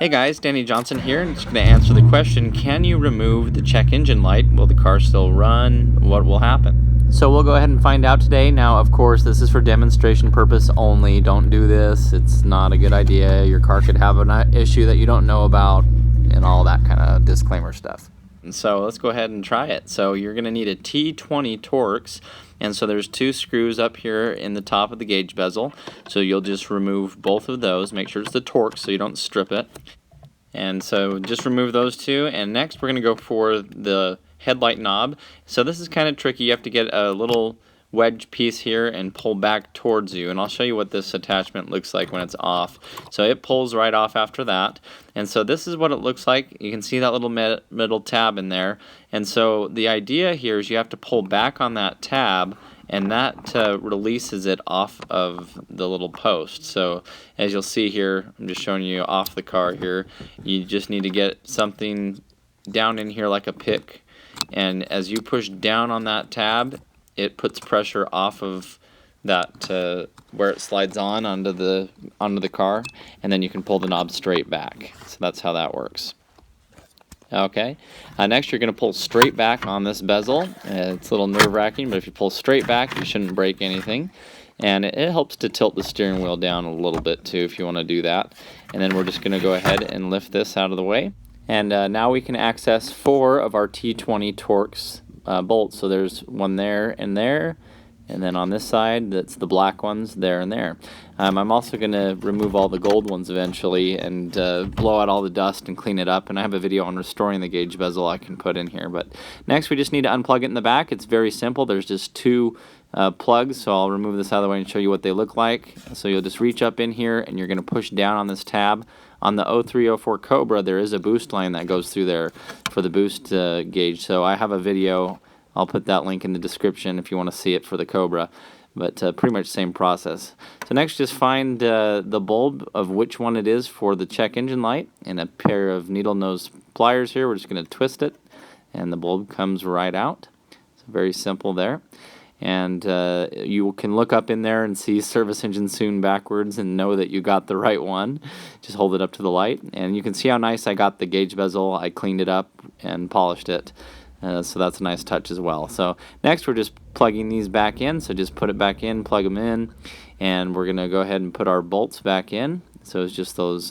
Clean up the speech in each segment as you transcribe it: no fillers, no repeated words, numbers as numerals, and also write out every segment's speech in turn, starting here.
Hey guys, Danny Johnson here, and just going to answer the question, can you remove the check engine light? Will the car still run? What will happen? So we'll go ahead and find out today. Now, of course, this is for demonstration purpose only. Don't do this. It's not a good idea. Your car could have an issue that you don't know about and all that kind of disclaimer stuff. And so let's go ahead and try it. So you're going to need a T20 Torx, and so there's two screws up here in the top of the gauge bezel. So you'll just remove both of those. Make sure it's the Torx so you don't strip it. And so just remove those two, and next we're going to go for the headlight knob. So this is kind of tricky. You have to get a little wedge piece here and pull back towards you, and I'll show you what this attachment looks like when it's off. So it pulls right off after that, and so this is what it looks like. You can see that little middle tab in there, and so the idea here is you have to pull back on that tab, and that releases it off of the little post. So as you'll see here, I'm just showing you off the car here, you just need to get something down in here like a pick, and as you push down on that tab, it puts pressure off of that where it slides on onto the car, and then you can pull the knob straight back. So that's how that works. Okay, next you're going to pull straight back on this bezel. It's a little nerve-wracking, but if you pull straight back, you shouldn't break anything. And it helps to tilt the steering wheel down a little bit too if you want to do that. And then we're just going to go ahead and lift this out of the way. And now we can access 4 of our T20 Torx bolts. So there's one there, and then on this side, that's the black ones there and there. I'm also going to remove all the gold ones eventually and blow out all the dust and clean it up, and I have a video on restoring the gauge bezel I can put in here. But next we just need to unplug it in the back. It's very simple. There's just 2 plugs, so I'll remove this out of the way and show you what they look like. So you'll just reach up in here and you're going to push down on this tab. On the 0304 Cobra, there is a boost line that goes through there for the boost gauge, so I have a video. I'll put that link in the description if you want to see it for the Cobra, but pretty much same process. So next, just find the bulb of which one it is for the check engine light, and a pair of needle nose pliers here. We're just going to twist it, and the bulb comes right out. So very simple there. And you can look up in there and see service engine soon backwards and know that you got the right one. Just hold it up to the light, and you can see how nice I got the gauge bezel. I cleaned it up and polished it. So that's a nice touch as well. So next we're just plugging these back in. So just put it back in, plug them in, and we're going to go ahead and put our bolts back in. So it's just those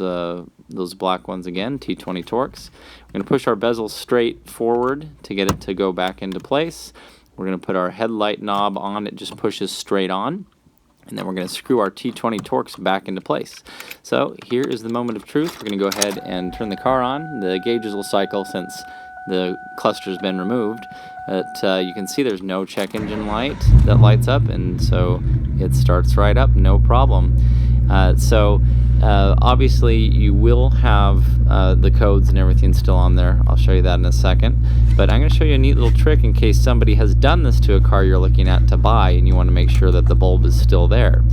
black ones again, T20 Torx. We're going to push our bezel straight forward to get it to go back into place. We're going to put our headlight knob on. It just pushes straight on. And then we're going to screw our T20 Torx back into place. So here is the moment of truth. We're going to go ahead and turn the car on. The gauges will cycle since the cluster's been removed, but you can see there's no check engine light that lights up, and so it starts right up, no problem. Obviously you will have the codes and everything still on there. I'll show you that in a second, but I'm going to show you a neat little trick in case somebody has done this to a car you're looking at to buy and you want to make sure that the bulb is still there.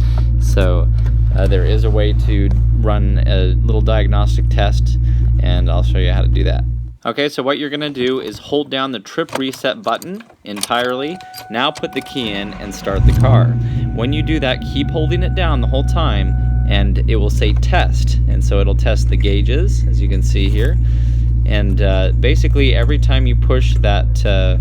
So there is a way to run a little diagnostic test, and I'll show you how to do that. Okay, so what you're going to do is hold down the trip reset button entirely. Now put the key in and start the car. When you do that, keep holding it down the whole time, and it will say test. And so it'll test the gauges, as you can see here. And basically every time you push that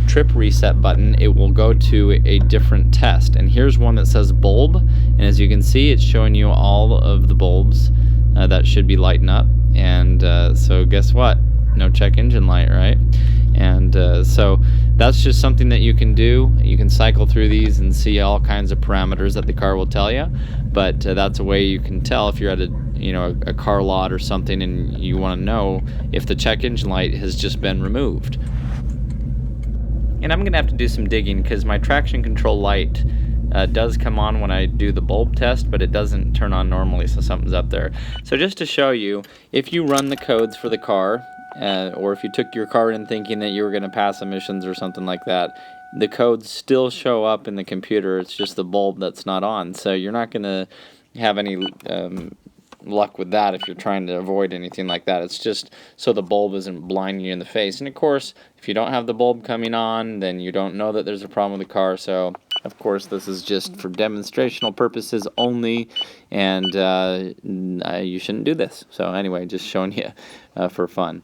trip reset button, it will go to a different test. And here's one that says bulb, and as you can see, it's showing you all of the bulbs that should be lighting up. And so guess what? No check engine light, right? And so that's just something that you can do. You can cycle through these and see all kinds of parameters that the car will tell you, but that's a way you can tell if you're at a car lot or something and you want to know if the check engine light has just been removed. And I'm gonna have to do some digging because my traction control light does come on when I do the bulb test, but it doesn't turn on normally, so something's up there. So just to show you, if you run the codes for the car, or if you took your car in thinking that you were going to pass emissions or something like that, the codes still show up in the computer. It's just the bulb that's not on. So you're not going to have any luck with that if you're trying to avoid anything like that. It's just so the bulb isn't blinding you in the face. And of course, if you don't have the bulb coming on, then you don't know that there's a problem with the car. So Of course, this is just for demonstrational purposes only, and you shouldn't do this. So anyway, just showing you for fun.